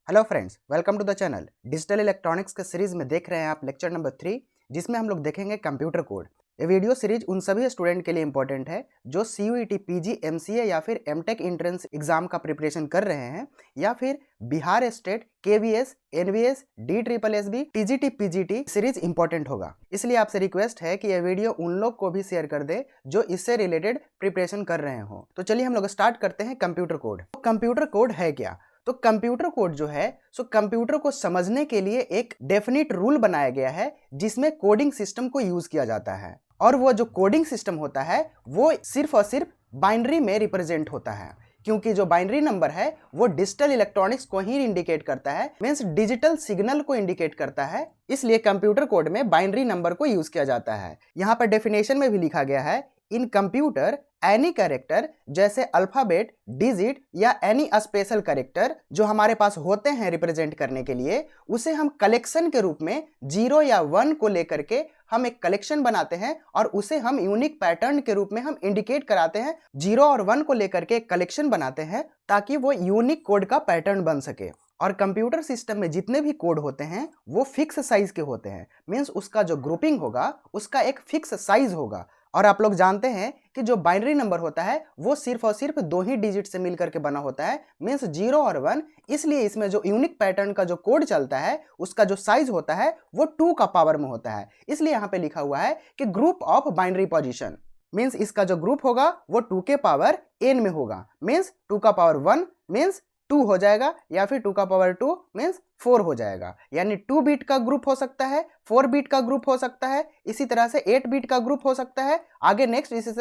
Hello friends, welcome to the channel. Digital electronics के series में देख रहे हैं आप लेक्चर नंबर 3, जिसमें हम लोग देखेंगे कंप्यूटर कोड। ये वीडियो सीरीज उन सभी स्टूडेंट के लिए इंपॉर्टेंट है जो सीयूईटी, पीजी, एमसीए या फिर एमटेक एंट्रेंस एग्जाम का प्रिपरेशन कर रहे हैं, या फिर Bihar state, KVS, NVS, DSSB, TGT, PGT series important होगा। इसलिए आपसे रिक्वेस्ट है कि यह वीडियो उन लोग को भी शेयर कर दे जो इससे रिलेटेड प्रिपरेशन कर रहे हो। तो चलिए हम लोग स्टार्ट करते हैं कंप्यूटर कोड। कंप्यूटर कोड है क्या? तो कंप्यूटर कोड जो है सो कंप्यूटर को समझने के लिए एक डेफिनिट रूल बनाया गया है जिसमें कोडिंग सिस्टम को यूज किया जाता है, और वो जो कोडिंग सिस्टम होता है वो सिर्फ और सिर्फ बाइनरी में रिप्रेजेंट होता है, क्योंकि जो बाइनरी नंबर है वो डिजिटल इलेक्ट्रॉनिक्स को ही इंडिकेट करता है, मींस डिजिटल सिग्नल को इंडिकेट करता है। इसलिए कंप्यूटर कोड में बाइनरी नंबर को यूज किया जाता है। यहाँ पर डेफिनेशन में भी लिखा गया है, इन कंप्यूटर एनी कैरेक्टर, जैसे अल्फाबेट, डिजिट या एनी स्पेशल कैरेक्टर जो हमारे पास होते हैं रिप्रेजेंट करने के लिए, उसे हम कलेक्शन के रूप में 0 या 1 को लेकर के हम एक कलेक्शन बनाते हैं और उसे हम यूनिक पैटर्न के रूप में हम इंडिकेट कराते हैं। 0 और 1 को लेकर के एक कलेक्शन बनाते हैं ताकि वो यूनिक कोड का पैटर्न बन सके। और कंप्यूटर सिस्टम में जितने भी कोड होते हैं वो फिक्स साइज के होते हैं, मीन्स उसका जो ग्रुपिंग होगा उसका एक फिक्स साइज होगा। और आप लोग जानते हैं कि जो बाइनरी नंबर होता है वो सिर्फ और सिर्फ 2 ही डिजिट से मिलकर के बना होता है, मीन्स 0 और 1। इसलिए इसमें जो यूनिक पैटर्न का जो कोड चलता है उसका जो साइज होता है वो 2 का पावर में होता है। इसलिए यहाँ पे लिखा हुआ है कि group of binary position, means इसका जो ग्रुप होगा वो 2 के पावर n में होगा, मीन्स 2 का पावर 1 मीन्स 2 हो जाएगा, या फिर 2 का पावर 2 मीन्स 4 हो जाएगा। यानी 2 बिट का ग्रुप हो सकता है, 4 बिट का ग्रुप हो सकता है, इसी तरह से 8 बिट का ग्रुप हो सकता है, आगे नेक्स्ट इसी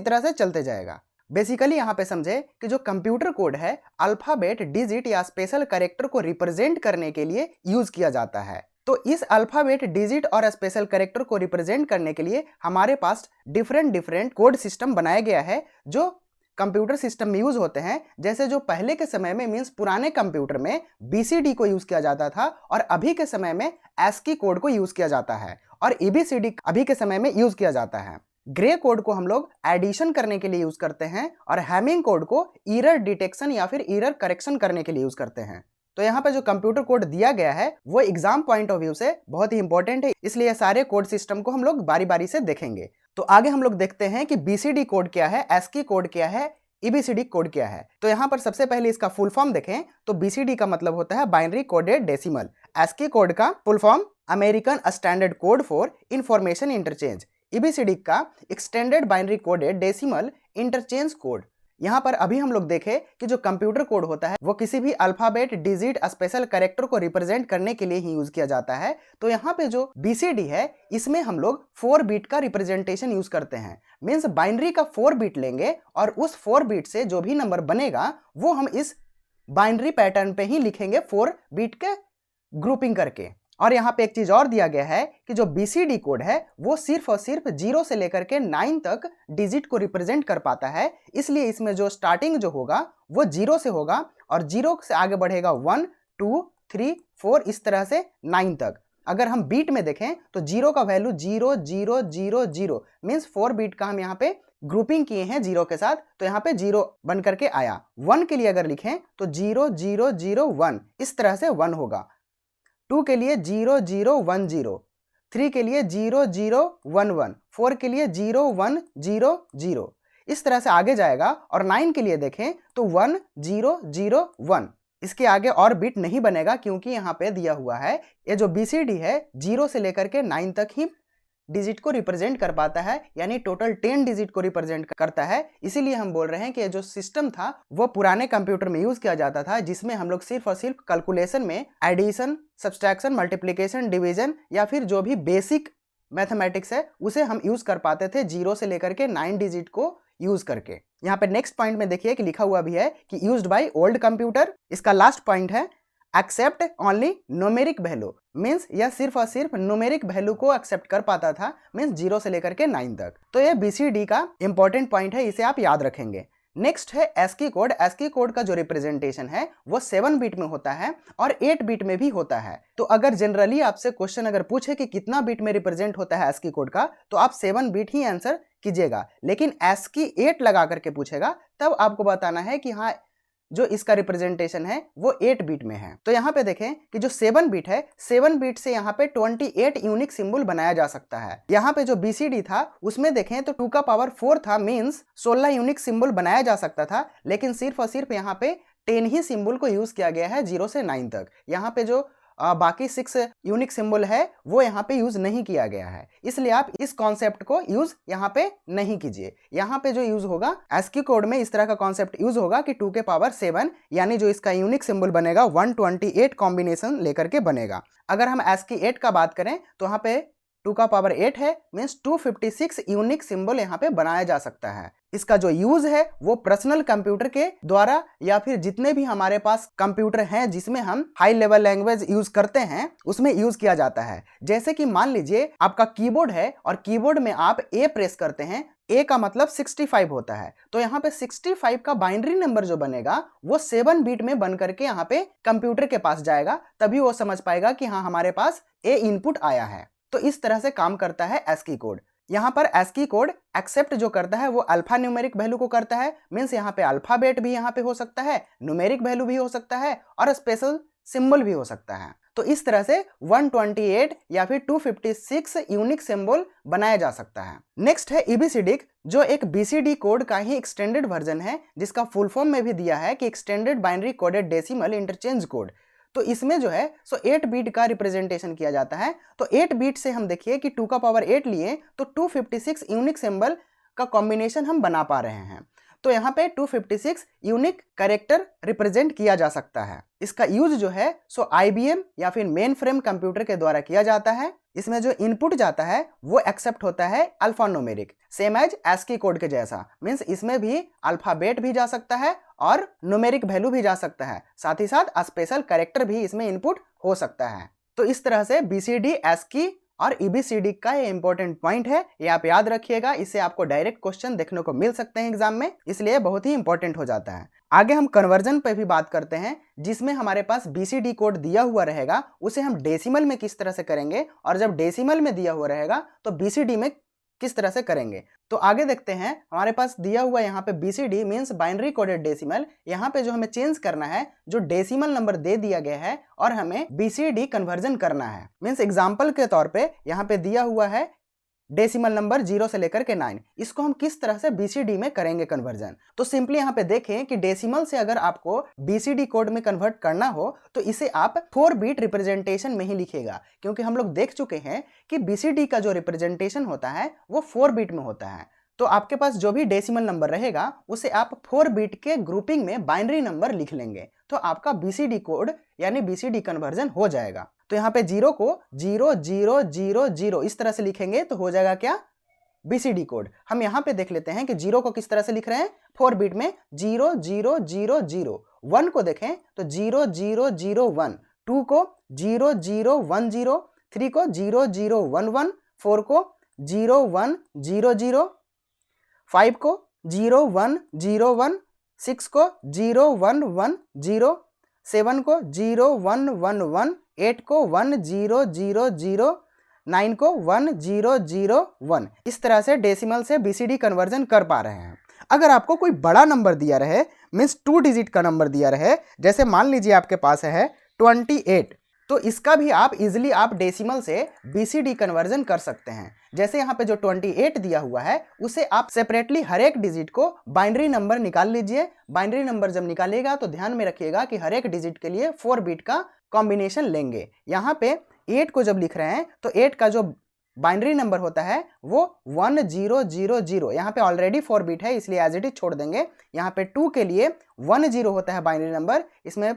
तरह से चलते जाएगा। बेसिकली यहाँ पे समझे कि जो कंप्यूटर कोड है अल्फाबेट, डिजिट या स्पेशल कैरेक्टर को रिप्रेजेंट करने के लिए यूज किया जाता है। तो इस अल्फाबेट, डिजिट और स्पेशल कैरेक्टर को रिप्रेजेंट करने के लिए हमारे पास डिफरेंट कोड सिस्टम बनाया गया है जो कंप्यूटर सिस्टम में यूज होते हैं। जैसे जो पहले के समय में, मींस पुराने कंप्यूटर में BCD को यूज किया जाता था, और अभी के समय में ASCII कोड को यूज किया जाता है, और EBCD अभी के समय में यूज किया जाता है। ग्रे कोड को हम लोग एडिशन करने के लिए यूज करते हैं, और हैमिंग कोड को एरर डिटेक्शन या फिर एरर करेक्शन करने के लिए यूज करते हैं। तो यहाँ पे जो कंप्यूटर कोड दिया गया है वो एग्जाम पॉइंट ऑफ व्यू से बहुत ही इंपॉर्टेंट है, इसलिए सारे कोड सिस्टम को हम लोग बारी बारी से देखेंगे। तो आगे हम लोग देखते हैं कि BCD कोड क्या है, ASCII कोड क्या है, EBCD कोड क्या है। तो यहाँ पर सबसे पहले इसका फुल फॉर्म देखें तो BCD का मतलब होता है binary coded decimal, ASCII code का full form American standard code for information interchange, EBCD का extended binary coded decimal interchange code. यहाँ पर अभी हम लोग देखें कि जो कंप्यूटर कोड होता है वो किसी भी अल्फाबेट, डिजिट, स्पेशल कैरेक्टर को रिप्रेजेंट करने के लिए ही यूज किया जाता है। तो यहाँ पे जो BCD है इसमें हम लोग 4 बिट का रिप्रेजेंटेशन यूज करते हैं, मीन्स बाइनरी का 4 बिट लेंगे और उस 4 बिट से जो भी नंबर बनेगा वो हम इस बाइनरी पैटर्न पे ही लिखेंगे 4 बिट के ग्रुपिंग करके। और यहाँ पे एक चीज और दिया गया है कि जो BCD कोड है वो सिर्फ और सिर्फ 0 से लेकर के 9 तक डिजिट को रिप्रेजेंट कर पाता है, इसलिए इसमें जो स्टार्टिंग जो होगा वो 0 से होगा और 0 से आगे बढ़ेगा 1, 2, 3, 4 इस तरह से 9 तक। अगर हम बीट में देखें तो 0 का वैल्यू 0 0 0 0 मीन्स 4 बीट का हम यहाँ पे ग्रुपिंग किए हैं 0 के साथ, तो यहाँ पे 0 बन करके आया। 1 के लिए अगर लिखें तो 0 0 0 1 इस तरह से 1 होगा, 2 के लिए 0 0 1 0, 3 के लिए 0 0 1 1, 4 के लिए 0 1 0 0 इस तरह से आगे जाएगा। और 9 के लिए देखें तो 1 0 0 1, इसके आगे और बिट नहीं बनेगा क्योंकि यहाँ पे दिया हुआ है ये जो BCD है 0 से लेकर के 9 तक ही डिजिट को रिप्रेजेंट कर पाता है, यानी टोटल 10 डिजिट को रिप्रेजेंट करता है। इसीलिए हम बोल रहे हैं कि जो सिस्टम था वो पुराने कंप्यूटर में यूज किया जाता था, जिसमें हम लोग सिर्फ और सिर्फ कैलकुलेशन में एडिशन, सब्सट्रैक्शन, मल्टीप्लिकेशन, डिवीजन या फिर जो भी बेसिक मैथमेटिक्स है उसे हम यूज कर पाते थे 0 से लेकर के 9 डिजिट को यूज करके। यहाँ पे नेक्स्ट पॉइंट में देखिए कि लिखा हुआ भी है कि यूज्ड बाय ओल्ड कंप्यूटर। इसका लास्ट पॉइंट है accept only numeric value, means यह सिर्फ और सिर्फ न्यूमेरिक वैल्यू को एक्सेप्ट कर पाता था, मीन्स 0 से लेकर के 9 तक। तो ये BCD का इंपॉर्टेंट पॉइंट है, इसे आप याद रखेंगे। नेक्स्ट है ASCII कोड। ASCII कोड का जो रिप्रेजेंटेशन है वो 7 बिट में होता है और 8 बिट में भी होता है। तो अगर जनरली आपसे क्वेश्चन अगर पूछे कि कितना बिट में रिप्रेजेंट होता है ASCII कोड का, तो आप 7 बिट ही आंसर कीजिएगा। लेकिन ASCII 8 लगा करके पूछेगा तब आपको बताना है कि हाँ जो इसका रिप्रेजेंटेशन है वो 8 बिट में है। तो यहाँ पे देखें कि जो 7 बिट है, 7 बिट से यहाँ पे 28 यूनिक सिंबल बनाया जा सकता है। यहाँ पे जो BCD था उसमें देखें तो 2 का पावर 4 था, मीन्स 16 यूनिक सिंबल बनाया जा सकता था, लेकिन सिर्फ और सिर्फ यहाँ पे 10 ही सिंबल को यूज किया गया है 0 से 9 तक। यहाँ पे जो बाकी 6 यूनिक सिंबल है वो यहाँ पे यूज नहीं किया गया है, इसलिए आप इस कॉन्सेप्ट को यूज यहाँ पे नहीं कीजिए। यहाँ पे जो यूज होगा ASCII कोड में इस तरह का कॉन्सेप्ट यूज होगा कि 2 के पावर 7 यानी जो इसका यूनिक सिंबल बनेगा 128 कॉम्बिनेशन लेकर के बनेगा। अगर हम ASCII 8 का बात करें तो यहाँ पे 2 का पावर 8 है, मीन्स 256 यूनिक सिंबल यहाँ पे बनाया जा सकता है। इसका जो यूज है वो पर्सनल कंप्यूटर के द्वारा या फिर जितने भी हमारे पास कंप्यूटर हैं जिसमें हम हाई लेवल लैंग्वेज यूज करते हैं उसमें यूज किया जाता है। जैसे कि मान लीजिए आपका कीबोर्ड है और कीबोर्ड में आप A प्रेस करते हैं, A का मतलब 65 होता है, तो यहाँ पे 65 का बाइनरी नंबर जो बनेगा वो 7 बिट में बन करके यहाँ पे कंप्यूटर के पास जाएगा, तभी वो समझ पाएगा कि हाँ हमारे पास A इनपुट आया है। तो इस तरह से काम करता है ASCII कोड। यहाँ पर ASCII कोड एक्सेप्ट जो करता है वो अल्फा न्यूमेरिक वैल्यू को करता है, मीन्स यहाँ पे अल्फाबेट भी यहाँ पे हो सकता है, न्यूमेरिक वैल्यू भी हो सकता है और स्पेशल सिंबल भी हो सकता है। तो इस तरह से 128 या फिर 256 यूनिक सिंबल बनाया जा सकता है। नेक्स्ट है EBCDIC, जो एक BCD कोड का ही एक्सटेंडेड वर्जन है, जिसका फुल फॉर्म में भी दिया है कि extended binary coded decimal interchange code. तो इसमें जो है 8 बिट का रिप्रेजेंटेशन किया जाता है। तो 8 बिट से हम देखिए कि 2 का पावर 8 लिए तो 256 यूनिक सिंबल का कॉम्बिनेशन हम बना पा रहे हैं। तो यहाँ पे 256 यूनिक कैरेक्टर रिप्रेजेंट किया जा सकता है। इसका यूज जो है IBM या फिर मेन फ्रेम कंप्यूटर के द्वारा किया जाता है। इसमें जो इनपुट जाता है वो एक्सेप्ट होता है alpha numeric, same as ASCII code के जैसा, मीन्स इसमें भी अल्फाबेट भी जा सकता है और न्यूमेरिक वैल्यू भी जा सकता है, साथ ही साथ स्पेशल कैरेक्टर भी इसमें इनपुट हो सकता है। तो इस तरह से BCD, ASCII और EBCD का ये इंपॉर्टेंट पॉइंट है, ये आप याद रखिएगा। इससे आपको डायरेक्ट क्वेश्चन देखने को मिल सकते हैं एग्जाम में, इसलिए बहुत ही इंपॉर्टेंट हो जाता है। आगे हम कन्वर्जन पे भी बात करते हैं, जिसमें हमारे पास BCD कोड दिया हुआ रहेगा, उसे हम डेसिमल में किस तरह से करेंगे, और जब डेसिमल में दिया हुआ रहेगा तो BCD में किस तरह से करेंगे। तो आगे देखते हैं, हमारे पास दिया हुआ यहाँ पे BCD means binary coded decimal. यहाँ पे जो हमें चेंज करना है, जो डेसिमल नंबर दे दिया गया है और हमें BCD कन्वर्जन करना है। मीन्स एग्जाम्पल के तौर पे यहाँ पे दिया हुआ है डेसिमल नंबर 0 से लेकर के 9, इसको हम किस तरह से BCD में करेंगे कन्वर्जन। तो सिंपली यहाँ पे देखें कि डेसिमल से अगर आपको BCD कोड में कन्वर्ट करना हो तो इसे आप 4 बिट रिप्रेजेंटेशन में ही लिखिएगा, क्योंकि हम लोग देख चुके हैं कि BCD का जो रिप्रेजेंटेशन होता है वो 4 बिट में होता है। तो आपके पास जो भी डेसिमल नंबर रहेगा उसे आप 4 बिट के ग्रुपिंग में बाइनरी नंबर लिख लेंगे, तो आपका BCD कोड यानी BCD कन्वर्जन हो जाएगा। तो यहाँ पे 0 को 0 0 0 0 इस तरह से लिखेंगे तो हो जाएगा क्या, BCD कोड। हम यहाँ पे देख लेते हैं कि 0 को किस तरह से लिख रहे हैं, 4 बिट में 0 0 0 0। 1 को देखें तो 0 0 0 1, 2 को 0 0 1 0, 3 को 0 0 1 1, 4 को 0 1 0 0, 5 को 0 1 0 1, 6 को 0 1 1 0, 7 को 0 1 1 1, 8 को 1 0 0 0, 9 को 1 0 0 1। इस तरह से डेसिमल से BCD कन्वर्जन कर पा रहे हैं। अगर आपको कोई बड़ा नंबर दिया रहे, मीन्स 2 डिजिट का नंबर दिया रहे, जैसे मान लीजिए आपके पास है 28, तो इसका भी आप इजिली आप डेसिमल से BCD कन्वर्जन कर सकते हैं। जैसे यहाँ पे जो 28 दिया हुआ है उसे आप सेपरेटली हर एक डिजिट को बाइनरी नंबर निकाल लीजिए। बाइनरी नंबर जब निकालेगा तो ध्यान में रखिएगा कि हर एक डिजिट के लिए 4 बिट का कॉम्बिनेशन लेंगे। यहाँ पे 8 को जब लिख रहे हैं तो 8 का जो बाइनरी नंबर होता है वो 1 0 0 0, यहाँ पे ऑलरेडी 4 बिट है इसलिए एज इट इज छोड़ देंगे। यहाँ पे 2 के लिए 1 0 होता है बाइनरी नंबर, इसमें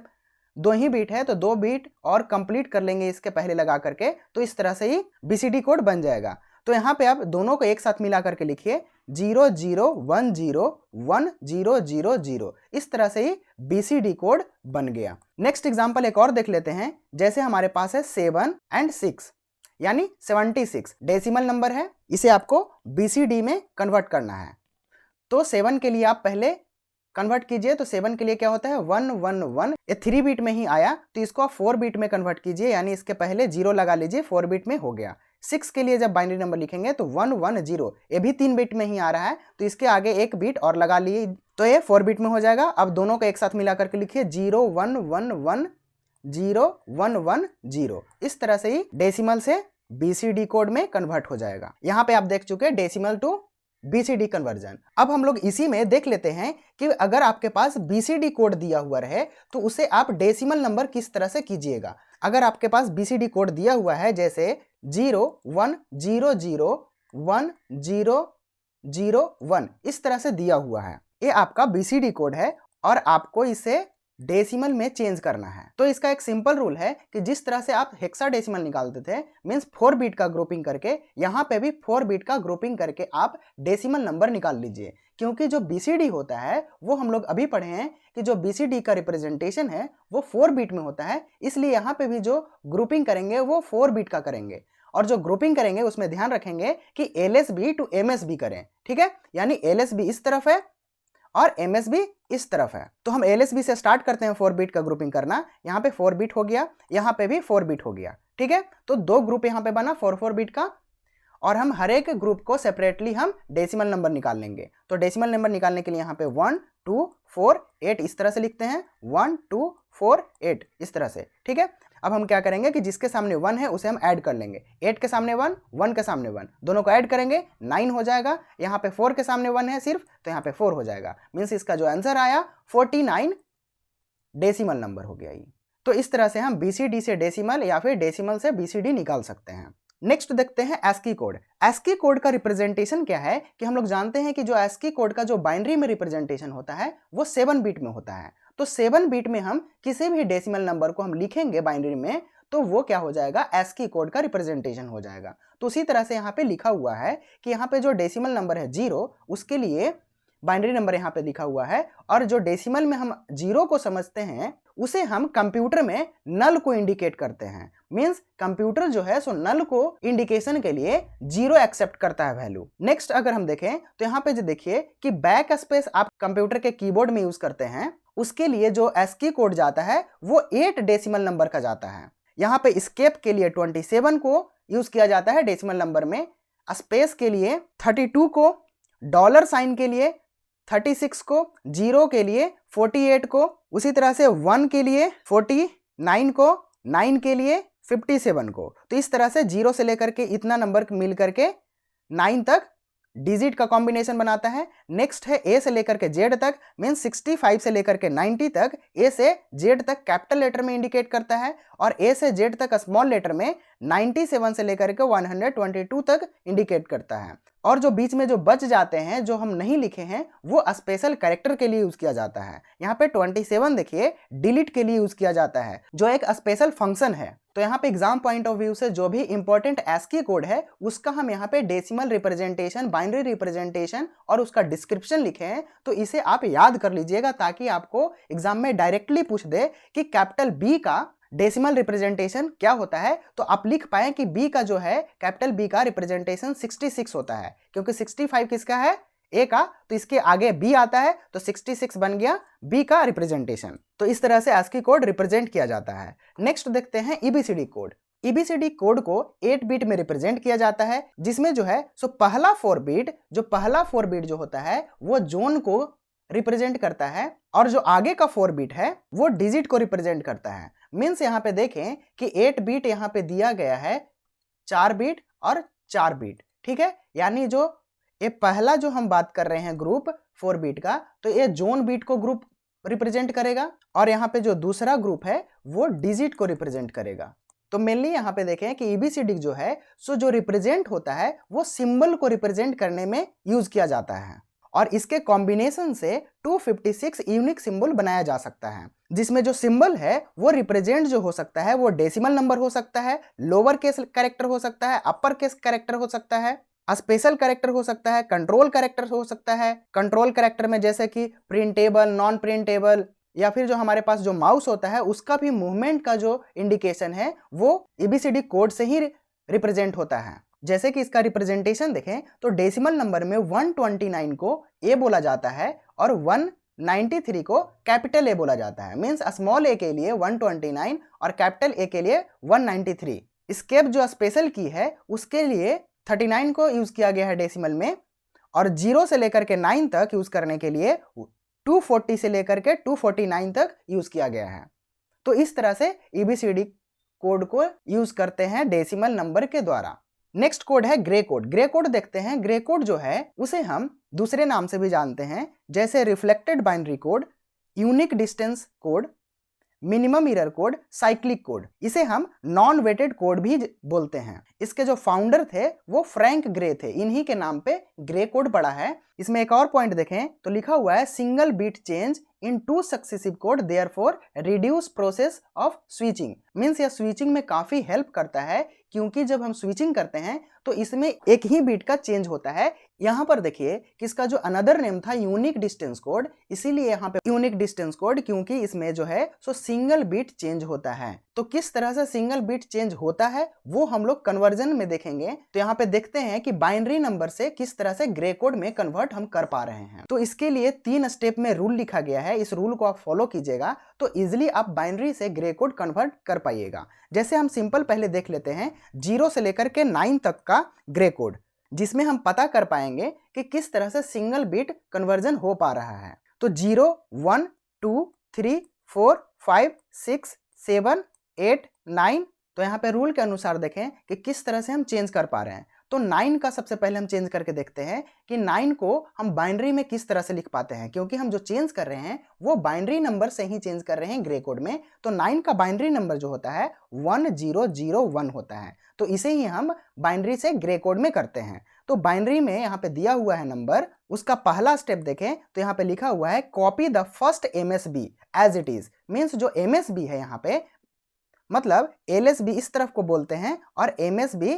2 ही बिट है तो 2 बिट और कंप्लीट कर लेंगे इसके पहले लगा करके, तो इस तरह से ही BCD कोड बन जाएगा। तो यहाँ पे आप दोनों को एक साथ मिला करके लिखिए 0 0 1 0 1 0 0 0, इस तरह से ही BCD कोड बन गया। नेक्स्ट एग्जांपल एक और देख लेते हैं। जैसे हमारे पास है 7 और 6 यानी 76 डेसिमल नंबर है, इसे आपको BCD में कन्वर्ट करना है। तो 7 के लिए आप पहले कन्वर्ट कीजिए, तो 7 के लिए क्या होता है 1 1 1, ये 3 बिट में ही आया तो इसको आप 4 बिट में कन्वर्ट कीजिए, यानी इसके पहले 0 लगा लीजिए, 4 बिट में हो गया। 6 के लिए जब बाइनरी नंबर लिखेंगे तो 110, ये भी 3 बिट में ही आ रहा है, तो इसके आगे एक बिट और लगा लिए तो ये 4 बिट में हो जाएगा। अब दोनों को एक साथ मिला करके लिखिए 01110110, इस तरह से ही डेसिमल से BCD कोड में कन्वर्ट हो जाएगा। यहाँ पे आप देख चुके हैं डेसिमल टू BCD कन्वर्जन। अब हम लोग इसी में देख लेते हैं कि अगर आपके पास BCD कोड दिया हुआ रहे तो उसे आप डेसिमल नंबर किस तरह से कीजिएगा। अगर आपके पास BCD कोड दिया हुआ है जैसे 01001001, इस तरह से दिया हुआ है, ये आपका BCD कोड है और आपको इसे डेसिमल में चेंज करना है। तो इसका एक सिंपल रूल है कि जिस तरह से आप हेक्साडेसिमल निकालते थे, मींस 4 बिट का ग्रुपिंग करके, यहाँ पे भी 4 बिट का ग्रुपिंग करके आप डेसिमल नंबर निकाल लीजिए। क्योंकि जो BCD होता है वो हम लोग अभी पढ़े हैं कि जो BCD का रिप्रेजेंटेशन है वो 4 बिट में होता है, इसलिए यहाँ पे भी जो ग्रुपिंग करेंगे वो 4 बिट का करेंगे। और जो ग्रुपिंग करेंगे उसमें ध्यान रखेंगे कि LSB टू MSB करें, ठीक है। यानी LSB इस तरफ है और MSB इस तरफ है। तो हम LSB से स्टार्ट करते हैं 4 बिट का ग्रुपिंग करना। यहाँ पे 4 बिट हो गया, यहाँ पे भी 4 बिट हो गया, ठीक है। तो 2 ग्रुप यहाँ पे बना 4 बिट का, और हम हर एक ग्रुप को सेपरेटली हम डेसिमल नंबर निकाल लेंगे। तो डेसिमल नंबर निकालने के लिए यहाँ पे 1 2 4 8 इस तरह से लिखते हैं, 1 2 4 8 इस तरह से, ठीक है। अब हम क्या करेंगे कि जिसके सामने 1 है उसे हम ऐड कर लेंगे। 8 के सामने 1, 1 के सामने 1, दोनों को ऐड करेंगे 9 हो जाएगा। यहाँ पे 4 के सामने 1 है सिर्फ, तो यहाँ पे 4 हो जाएगा। मीन्स इसका जो आंसर आया 49 डेसिमल नंबर हो गया ये। तो इस तरह से हम BCD से डेसिमल या फिर डेसिमल से BCD निकाल सकते हैं। नेक्स्ट देखते हैं ASCII कोड। ASCII कोड का रिप्रेजेंटेशन क्या है कि हम लोग जानते हैं कि जो ASCII कोड का जो बाइनरी में रिप्रेजेंटेशन होता है वो 7 बिट में होता है। तो 7 बिट में हम किसी भी डेसिमल नंबर को हम लिखेंगे बाइनरी में तो वो क्या हो जाएगा, ASCII कोड का रिप्रेजेंटेशन हो जाएगा। तो उसी तरह से यहाँ पे लिखा हुआ है कि यहाँ पे जो डेसिमल नंबर है 0, उसके लिए बाइनरी नंबर यहाँ पे लिखा हुआ है, और जो डेसिमल में हम 0 को समझते हैं उसे हम कंप्यूटर में नल को इंडिकेट करते हैं। मींस कंप्यूटर जो है सो नल को इंडिकेशन के लिए 0 एक्सेप्ट करता है वैल्यू। नेक्स्ट अगर हम देखें तो यहाँ पे जो देखिए कि बैक स्पेस आप कंप्यूटर के कीबोर्ड में यूज करते हैं, उसके लिए जो ASCII कोड जाता है वो 8 डेसिमल नंबर का जाता है। यहाँ पे स्केप के लिए 27 को यूज किया जाता है डेसिमल नंबर में, स्पेस के लिए 32 को, डॉलर साइन के लिए 36 को, 0 के लिए 48 को, उसी तरह से 1 के लिए 49 को, 9 के लिए 57 को। तो इस तरह से 0 से लेकर के इतना नंबर मिल करके 9 तक डिजिट का कॉम्बिनेशन बनाता है। नेक्स्ट है A से लेकर के Z तक, मीन 65 से लेकर के 90 तक A से Z तक कैपिटल लेटर में इंडिकेट करता है, और A से Z तक स्मॉल लेटर में 97 से लेकर के 122 तक इंडिकेट करता है। और जो बीच में जो बच जाते हैं जो हम नहीं लिखे हैं वो स्पेशल कैरेक्टर के लिए यूज किया जाता है। यहाँ पे 27 देखिए डिलीट के लिए यूज किया जाता है, जो एक स्पेशल फंक्शन है। तो यहाँ पे एग्जाम पॉइंट ऑफ व्यू से जो भी इंपॉर्टेंट ASCII कोड है उसका हम यहाँ पे डेसिमल रिप्रेजेंटेशन, बाइनरी रिप्रेजेंटेशन और उसका डिस्क्रिप्शन लिखे हैं, तो इसे आप याद कर लीजिएगा ताकि आपको एग्जाम में डायरेक्टली पूछ दे कि कैपिटल B का डेसिमल रिप्रेजेंटेशन क्या होता है, तो आप लिख पाए कि B का जो है कैपिटल B का रिप्रेजेंटेशन 66 होता है, क्योंकि 65 किसका है, A का, तो इसके आगे B आता है तो 66 बन गया B का रिप्रेजेंटेशन। तो इस तरह से ASCII कोड रिप्रेजेंट किया जाता है। नेक्स्ट देखते हैं EBCD कोड। EBCD कोड को 8 बिट में रिप्रेजेंट किया जाता है, जिसमें जो है सो पहला 4 बिट जो होता है वो जोन को रिप्रेजेंट करता है, और जो आगे का 4 बिट है वो डिजिट को रिप्रेजेंट करता है। मीन्स यहाँ पे देखें कि 8 बिट यहाँ पे दिया गया है 4 बिट और 4 बिट, ठीक है। यानी जो ये पहला जो हम बात कर रहे हैं ग्रुप 4 बिट का, तो ये जोन बिट को ग्रुप रिप्रेजेंट करेगा, और यहाँ पे जो दूसरा ग्रुप है वो डिजिट को रिप्रेजेंट करेगा। तो मेनली यहाँ पे देखें कि EBCD जो है सो जो रिप्रेजेंट होता है वो सिंबल को रिप्रेजेंट करने में यूज किया जाता है, और इसके कॉम्बिनेशन से 256 यूनिक सिंबल बनाया जा सकता है, जिसमें जो सिंबल है वो रिप्रेजेंट जो हो सकता है वो डेसिमल नंबर हो सकता है, लोअर केस कैरेक्टर हो सकता है, अपर केस कैरेक्टर हो सकता है, स्पेशल कैरेक्टर हो सकता है, कंट्रोल कैरेक्टर हो सकता है। कंट्रोल कैरेक्टर में जैसे कि प्रिंटेबल, नॉन प्रिंटेबल, या फिर जो हमारे पास जो माउस होता है उसका भी मूवमेंट का जो इंडिकेशन है वो EBCD कोड से ही रिप्रेजेंट होता है। जैसे कि इसका रिप्रेजेंटेशन देखें तो डेसिमल नंबर में 129 को A बोला जाता है और 193 को कैपिटल A बोला जाता है। मींस स्मॉल a के लिए 129 और कैपिटल A के लिए 193। स्केप जो स्पेशल की है उसके लिए 39 को यूज किया गया है डेसिमल में, और 0 से लेकर के 9 तक यूज करने के लिए 240 से लेकर के 249 तक यूज किया गया है। तो इस तरह से ABCD कोड को यूज करते हैं डेसिमल नंबर के द्वारा। नेक्स्ट कोड है ग्रे कोड। ग्रे कोड देखते हैं। ग्रे कोड जो है उसे हम दूसरे नाम से भी जानते हैं, जैसे reflected binary code, unique distance code, minimum error code, cyclic code. इसे हम नॉन वेटेड कोड भी बोलते हैं। इसके जो फाउंडर थे वो फ्रैंक ग्रे थे, इन्हीं के नाम पे ग्रे कोड पड़ा है। इसमें एक और पॉइंट देखें तो लिखा हुआ है single bit change in 2 successive code therefore reduce process of switching. Means यह स्विचिंग में काफी हेल्प करता है, क्योंकि जब हम स्विचिंग करते हैं तो इसमें एक ही बीट का चेंज होता है। यहाँ पर देखिए कि इसका जो अनदर नेम था यूनिक डिस्टेंस कोड, इसीलिए यहाँ पे यूनिक डिस्टेंस कोड, क्योंकि इसमें जो है सो सिंगल बीट चेंज होता है। तो किस तरह से सिंगल बीट चेंज होता है वो हम लोग कन्वर्जन में देखेंगे। तो यहाँ पे देखते हैं कि बाइनरी नंबर से किस तरह से ग्रे कोड में कन्वर्ट हम कर पा रहे हैं। तो इसके लिए 3 स्टेप में रूल लिखा गया है। इस रूल को आप फॉलो कीजिएगा तो इजिली आप बाइनरी से ग्रे कोड कन्वर्ट कर पाइएगा। जैसे हम सिंपल पहले देख लेते हैं 0 से लेकर के 9 तक का ग्रे कोड, जिसमें हम पता कर पाएंगे कि किस तरह से सिंगल बीट कन्वर्जन हो पा रहा है। तो 0, 1, 2, 3, 4, 5, 6, 7, 8, 9, तो यहाँ पे रूल के अनुसार देखें कि किस तरह से हम चेंज कर पा रहे हैं। तो 9 का सबसे पहले हम चेंज करके देखते हैं कि 9 को हम बाइनरी में किस तरह से लिख पाते हैं, क्योंकि हम जो चेंज कर रहे हैं वो बाइनरी नंबर से ही चेंज कर रहे हैं ग्रे कोड में। तो 9 का बाइनरी नंबर जो होता है 1001 होता है। तो इसे ही हम बाइनरी से ग्रे कोड में करते हैं। तो बाइनरी में यहाँ पे दिया हुआ है नंबर, उसका पहला स्टेप देखें तो यहाँ पे लिखा हुआ है copy the first MSB as it is. Means जो MSB है यहाँ पे, मतलब LSB इस तरफ को बोलते हैं और MSB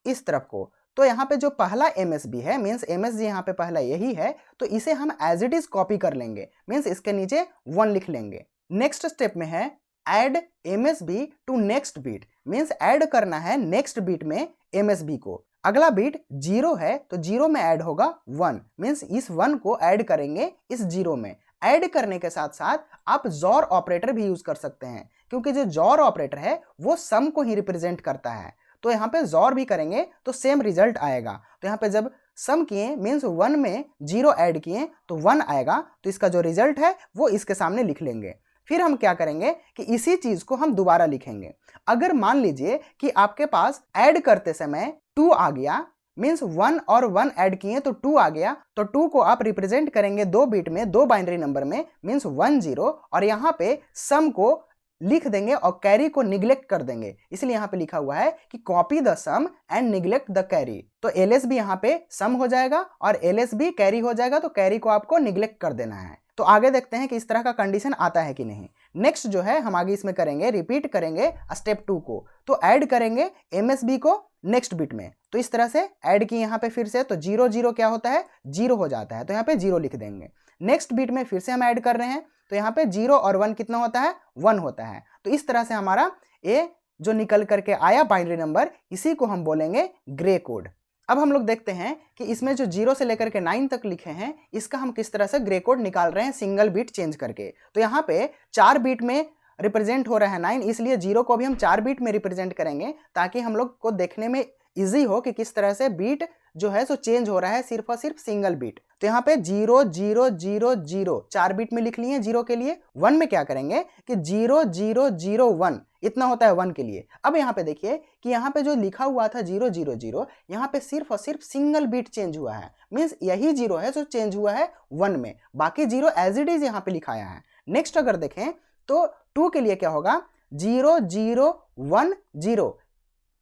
इस तरफ को। तो यहाँ पे जो पहला MSB है, मीन्स MSG यहाँ पे पहला यही है, तो इसे हम एज इट इज कॉपी कर लेंगे। मीन्स इसके नीचे 1 लिख लेंगे। नेक्स्ट स्टेप में है add MSB to next bit. Means add करना है नेक्स्ट बीट में MSB को। अगला बीट 0 है तो 0 में ऐड होगा 1। मीन्स इस 1 को ऐड करेंगे इस 0 में। ऐड करने के साथ साथ आप जॉर ऑपरेटर भी यूज कर सकते हैं, क्योंकि जो जॉर ऑपरेटर है वो सम को ही रिप्रेजेंट करता है। तो यहाँ पे जॉर भी करेंगे तो सेम रिजल्ट आएगा। तो यहाँ पे जब सम किए मीन्स 1 में 0 ऐड किए तो 1 आएगा। तो इसका जो रिजल्ट है वो इसके सामने लिख लेंगे। फिर हम क्या करेंगे कि इसी चीज को हम दोबारा लिखेंगे। अगर मान लीजिए कि आपके पास ऐड करते समय 2 आ गया, मीन्स 1 और 1 ऐड किए तो 2 आ गया, तो 2 को आप रिप्रेजेंट करेंगे 2 बीट में, 2 बाइनरी नंबर में, मीन्स 1 0, और यहाँ पे सम को लिख देंगे और कैरी को निग्लेक्ट कर देंगे। इसलिए यहाँ पे लिखा हुआ है कि copy the sum and neglect the carry. तो LSB यहाँ पे सम हो जाएगा और LSB कैरी हो जाएगा, तो कैरी को आपको निग्लेक्ट कर देना है। तो आगे देखते हैं कि इस तरह का कंडीशन आता है कि नहीं। नेक्स्ट जो है हम आगे इसमें करेंगे, रिपीट करेंगे स्टेप 2 को। तो ऐड करेंगे MSB को नेक्स्ट बिट में। तो इस तरह से ऐड की यहाँ पे फिर से, तो 0 0 क्या होता है 0 हो जाता है, तो यहाँ पे 0 लिख देंगे। नेक्स्ट बिट में फिर से हम ऐड कर रहे हैं, तो यहाँ पे 0 और 1 कितना होता है 1 होता है। तो इस तरह से हमारा ये जो निकल करके आया बाइनरी नंबर, इसी को हम बोलेंगे ग्रे कोड। अब हम लोग देखते हैं कि इसमें जो 0 से लेकर के 9 तक लिखे हैं, इसका हम किस तरह से ग्रे कोड निकाल रहे हैं सिंगल बीट चेंज करके। तो यहाँ पे 4 बीट में रिप्रेजेंट हो रहा है 9, इसलिए 0 को भी हम 4 बीट में रिप्रेजेंट करेंगे, ताकि हम लोग को देखने में इजी हो कि किस तरह से बीट जो है सो चेंज हो रहा है सिर्फ और सिर्फ सिंगल बीट। तो यहाँ पे 0 0 0 0 4 बीट में लिख लिए 0 के लिए। 1 में क्या करेंगे कि 0 0 0 1 इतना होता है 1 के लिए। अब यहाँ पे देखिए कि यहाँ पे जो लिखा हुआ था 0 0 0, यहाँ पे सिर्फ और सिर्फ सिंगल बीट चेंज हुआ है। मीन्स यही 0 है जो चेंज हुआ है 1 में, बाकी 0 एज इट इज यहाँ पे लिखाया है। नेक्स्ट अगर देखें तो 2 के लिए क्या होगा 0 0 1 0।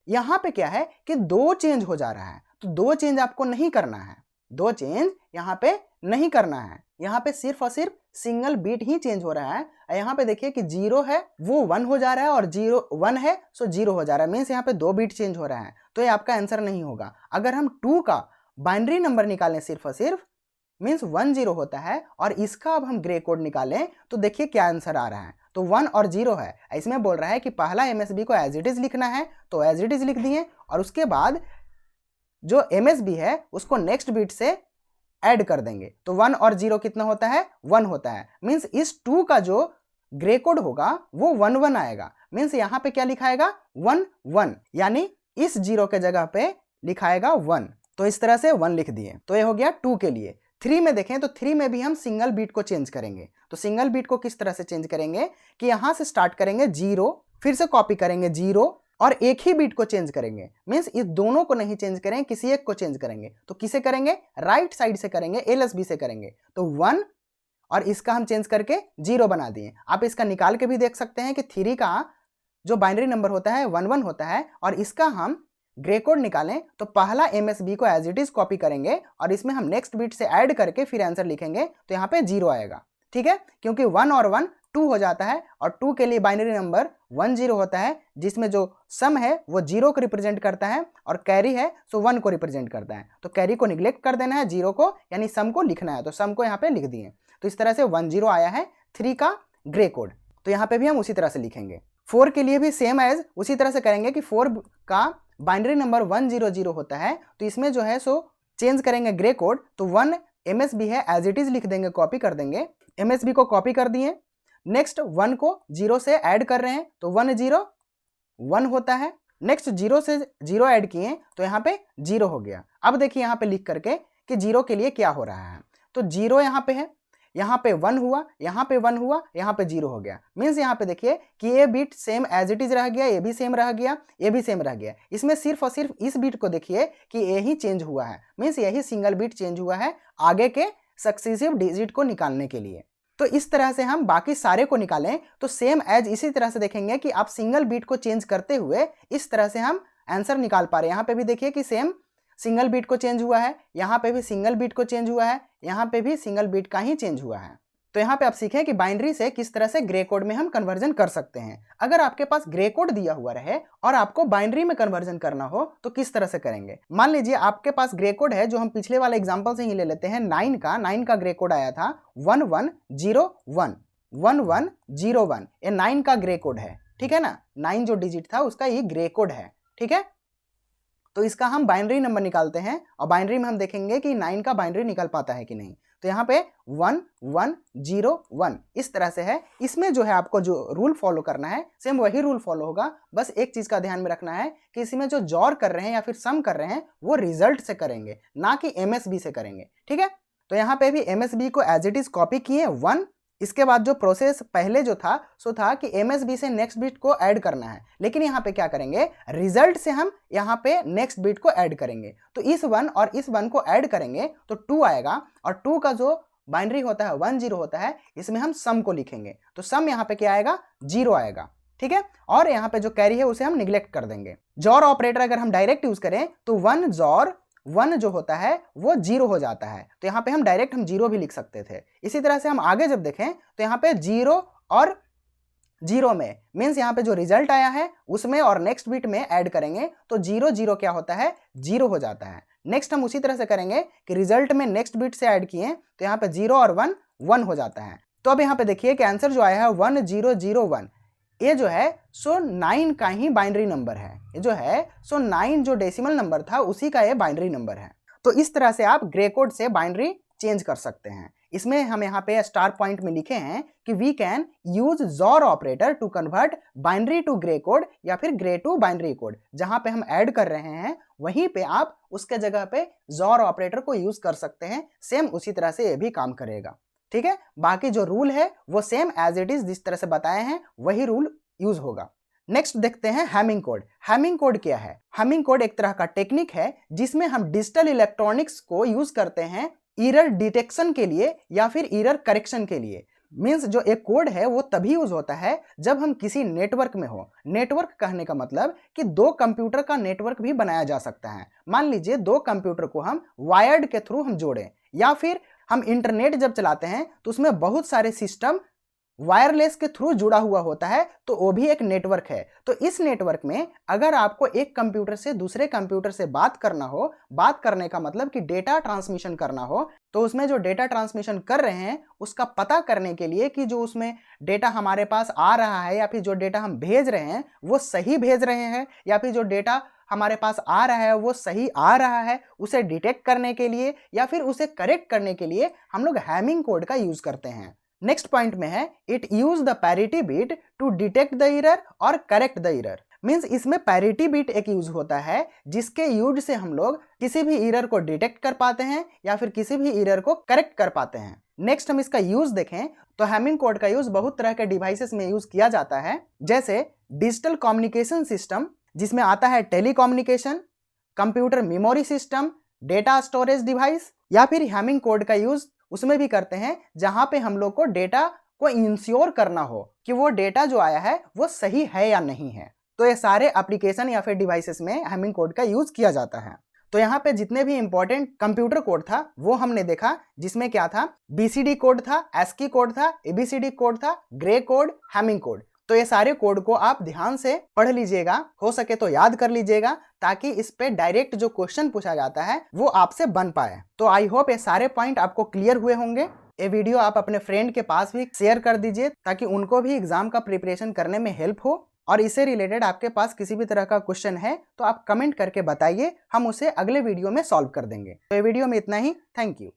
यहाँ पे क्या है कि 2 चेंज हो जा रहा है, तो 2 चेंज आपको नहीं करना है, 2 चेंज यहाँ पे नहीं करना है। यहाँ पे सिर्फ और सिर्फ सिंगल बीट ही चेंज हो रहा है। यहाँ पे देखिए कि 0 है वो 1 हो जा रहा है, और 0 1 है सो 0 हो जा रहा है। मीन्स यहाँ पे 2 बीट चेंज हो रहा है, तो ये आपका आंसर नहीं होगा। अगर हम 2 का बाइनरी नंबर निकालें सिर्फ और सिर्फ, मीन्स 1 0 होता है, और इसका अब हम ग्रे कोड निकालें तो देखिए क्या आंसर आ रहा है। तो 1 और 0 है। इसमें बोल रहा है कि पहला MSB को एज इट इज लिखना है, तो एज इट इज लिख दिए, और उसके बाद जो MSB है उसको नेक्स्ट बीट से ऐड कर देंगे। तो 1 और 0 कितना होता है 1 होता है। मीन्स इस 2 का जो ग्रे कोड होगा वो 1 1 आएगा। मीन्स यहाँ पे क्या लिखाएगा 1 1, यानी इस 0 के जगह पे लिखाएगा 1। तो इस तरह से 1 लिख दिए। तो ये हो गया 2 के लिए। 3 में देखें तो 3 में भी हम सिंगल बीट को चेंज करेंगे। तो सिंगल बीट को किस तरह से चेंज करेंगे कि यहां से स्टार्ट करेंगे 0, फिर से कॉपी करेंगे 0 और एक ही बीट को चेंज करेंगे। मीन्स इस दोनों को नहीं चेंज करेंगे, किसी एक को चेंज करेंगे। तो किसे करेंगे, राइट साइड से करेंगे, LSB से करेंगे। तो 1 और इसका हम चेंज करके 0 बना दिए। आप इसका निकाल के भी देख सकते हैं कि 3 का जो बाइनरी नंबर होता है 1 1 होता है, और इसका हम ग्रे कोड निकालें तो पहला MSB को एज इट इज कॉपी करेंगे और इसमें हम नेक्स्ट बीट से ऐड करके फिर आंसर लिखेंगे। तो यहाँ पे 0 आएगा। ठीक है, क्योंकि 1 और 1 2 हो जाता है, और 2 के लिए बाइनरी नंबर 1 0 होता है, जिसमें जो सम है वो 0 को रिप्रेजेंट करता है और कैरी है सो 1 को रिप्रेजेंट करता है। तो कैरी को निग्लेक्ट कर देना है, 0 को यानी सम को लिखना है। तो सम को यहाँ पे लिख दिए। तो इस तरह से 1 0 आया है 3 का ग्रे कोड। तो यहाँ पे भी हम उसी तरह से लिखेंगे। 4 के लिए भी सेम एज उसी तरह से करेंगे कि 4 का बाइनरी नंबर 1 0 0 होता है। तो इसमें जो है सो चेंज करेंगे ग्रे कोड। तो 1 MSB है एज इट इज लिख देंगे, कॉपी कर देंगे। MSB को कॉपी कर दिए। नेक्स्ट 1 को 0 से ऐड कर रहे हैं, तो 1 0 1 होता है। नेक्स्ट 0 से 0 ऐड किए तो यहाँ पे 0 हो गया। अब देखिए यहाँ पे लिख करके कि 0 के लिए क्या हो रहा है। तो 0 यहाँ पे है, यहाँ पे 1 हुआ, यहाँ पे 1 हुआ, यहाँ पे 0 हो गया। मीन्स यहाँ पे देखिए कि ये bit same as it is रह गया, ये भी सेम रह गया, ये भी सेम रह गया। इसमें सिर्फ और सिर्फ इस बीट को देखिए कि ये ही चेंज हुआ है। मीन्स यही सिंगल बीट चेंज हुआ है आगे के सक्सेसिव डिजिट को निकालने के लिए। तो इस तरह से हम बाकी सारे को निकालें तो सेम एज इसी तरह से देखेंगे कि आप सिंगल बीट को चेंज करते हुए इस तरह से हम आंसर निकाल पा रहे हैं। यहाँ पे भी देखिए कि सेम सिंगल बीट को चेंज हुआ है, यहाँ पे भी सिंगल बीट को चेंज हुआ है, यहाँ पे भी सिंगल बीट का ही चेंज हुआ है। तो यहाँ पे आप सीखें कि बाइनरी से किस तरह से ग्रे कोड में हम कन्वर्जन कर सकते हैं। अगर आपके पास ग्रे कोड दिया हुआ रहे और आपको बाइनरी में कन्वर्जन करना हो तो किस तरह से करेंगे। मान लीजिए आपके पास ग्रे कोड है, जो हम पिछले वाले एग्जांपल से ही ले लेते हैं। 9 का ग्रे कोड आया था 1101 1101। ये 9 का ग्रे कोड है, ठीक है ना। 9 जो डिजिट था उसका ये ग्रे कोड है, ठीक है। तो इसका हम बाइनरी नंबर निकालते हैं और बाइनरी में हम देखेंगे कि 9 का बाइनरी निकल पाता है कि नहीं। तो यहाँ पे 1 1 0 1 इस तरह से है। इसमें जो है आपको जो रूल फॉलो करना है सेम वही रूल फॉलो होगा। बस एक चीज का ध्यान में रखना है कि इसमें जो जॉर कर रहे हैं या फिर सम कर रहे हैं वो रिजल्ट से करेंगे, ना कि MSB से करेंगे, ठीक है। तो यहाँ पे भी MSB को एज इट इज कॉपी किए 1। इसके बाद जो प्रोसेस पहले जो था सो था कि MSB से नेक्स्ट बीट को ऐड करना है, लेकिन यहाँ पे क्या करेंगे, रिजल्ट से हम यहाँ पे नेक्स्ट बीट को ऐड करेंगे। तो इस 1 और इस 1 को ऐड करेंगे तो 2 आएगा, और 2 का जो बाइनरी होता है 1 0 होता है, इसमें हम सम को लिखेंगे। तो सम यहाँ पे क्या आएगा, 0 आएगा, ठीक है। और यहाँ पे जो कैरी है उसे हम निग्लेक्ट कर देंगे। जॉर ऑपरेटर अगर हम डायरेक्ट यूज करें तो 1 जॉर 1 जो होता है वो 0 हो जाता है। तो यहाँ पे हम डायरेक्ट हम 0 भी लिख सकते थे। इसी तरह से हम आगे जब देखें तो यहाँ पे 0 और 0 में मीन्स यहाँ पे जो रिजल्ट आया है उसमें और नेक्स्ट बीट में ऐड करेंगे तो 0 0 क्या होता है, 0 हो जाता है। नेक्स्ट हम उसी तरह से करेंगे कि रिजल्ट में नेक्स्ट बीट से ऐड किए तो यहाँ पे 0 और 1 1 हो जाता है। तो अब यहाँ पे देखिए कि आंसर जो आया है 1 0 0 1, ये जो है सो 9 का ही बाइनरी नंबर है। ये जो है सो 9 जो डेसिमल नंबर था उसी का ये बाइनरी नंबर है। तो इस तरह से आप ग्रे कोड से बाइनरी चेंज कर सकते हैं। इसमें हम यहाँ पे स्टार पॉइंट में लिखे हैं कि we can use XOR operator to convert binary to Gray code या फिर ग्रे टू बाइनरी कोड। जहां पे हम ऐड कर रहे हैं वहीं पे आप उसके जगह पे जॉर ऑपरेटर को यूज कर सकते हैं। सेम उसी तरह से ये भी काम करेगा, ठीक है। बाकी जो रूल है वो सेम एज इट इज जिस तरह से बताए हैं वही रूल यूज होगा। नेक्स्ट देखते हैं हैमिंग कोड। हैमिंग कोड क्या है? हैमिंग कोड एक तरह का टेक्निक है जिसमें हम डिजिटल इलेक्ट्रॉनिक्स को यूज करते हैं एरर डिटेक्शन के लिए या फिर एरर करेक्शन के लिए। मीन्स जो एक कोड है वो तभी यूज होता है जब हम किसी नेटवर्क में हो। नेटवर्क कहने का मतलब कि 2 कंप्यूटर का नेटवर्क भी बनाया जा सकता है। मान लीजिए 2 कंप्यूटर को हम वायर्ड के थ्रू हम जोड़ें, या फिर हम इंटरनेट जब चलाते हैं तो उसमें बहुत सारे सिस्टम वायरलेस के थ्रू जुड़ा हुआ होता है, तो वो भी एक नेटवर्क है। तो इस नेटवर्क में अगर आपको एक कंप्यूटर से दूसरे कंप्यूटर से बात करना हो, बात करने का मतलब कि डेटा ट्रांसमिशन करना हो, तो उसमें जो डेटा ट्रांसमिशन कर रहे हैं उसका पता करने के लिए कि जो उसमें डेटा हमारे पास आ रहा है या फिर जो डेटा हम भेज रहे हैं वो सही भेज रहे हैं या फिर जो डेटा हमारे पास आ रहा है वो सही आ रहा है, उसे डिटेक्ट करने के लिए या फिर उसे करेक्ट करने के लिए हम लोग हैमिंग कोड का यूज करते हैं। नेक्स्ट पॉइंट में है it use the parity bit to detect the error और करेक्ट द एरर। मीन्स इसमें पैरिटी बीट एक यूज होता है जिसके यूज से हम लोग किसी भी एरर को डिटेक्ट कर पाते हैं या फिर किसी भी एरर को करेक्ट कर पाते हैं। नेक्स्ट हम इसका यूज देखें तो हैमिंग कोड का यूज बहुत तरह के डिवाइसेस में यूज किया जाता है, जैसे डिजिटल कम्युनिकेशन सिस्टम जिसमें आता है telecommunication, computer memory system, data storage device, या फिर हैमिंग कोड का यूज उसमें भी करते हैं जहां पे हम लोग को डेटा को इंश्योर करना हो कि वो डेटा जो आया है वो सही है या नहीं है। तो ये सारे एप्लीकेशन या फिर डिवाइसेस में हैमिंग कोड का यूज किया जाता है। तो यहाँ पे जितने भी इंपॉर्टेंट कंप्यूटर कोड था वो हमने देखा, जिसमें क्या था, BCD कोड था, ASCII कोड था, ABCD कोड था, ग्रे कोड, हैमिंग कोड। तो ये सारे कोड को आप ध्यान से पढ़ लीजिएगा, हो सके तो याद कर लीजिएगा, ताकि इस पे डायरेक्ट जो क्वेश्चन पूछा जाता है वो आपसे बन पाए। तो आई होप ये सारे पॉइंट आपको क्लियर हुए होंगे। ये वीडियो आप अपने फ्रेंड के पास भी शेयर कर दीजिए ताकि उनको भी एग्जाम का प्रिपरेशन करने में हेल्प हो। और इससे रिलेटेड आपके पास किसी भी तरह का क्वेश्चन है तो आप कमेंट करके बताइए, हम उसे अगले वीडियो में सॉल्व कर देंगे। तो ये वीडियो में इतना ही। Thank you.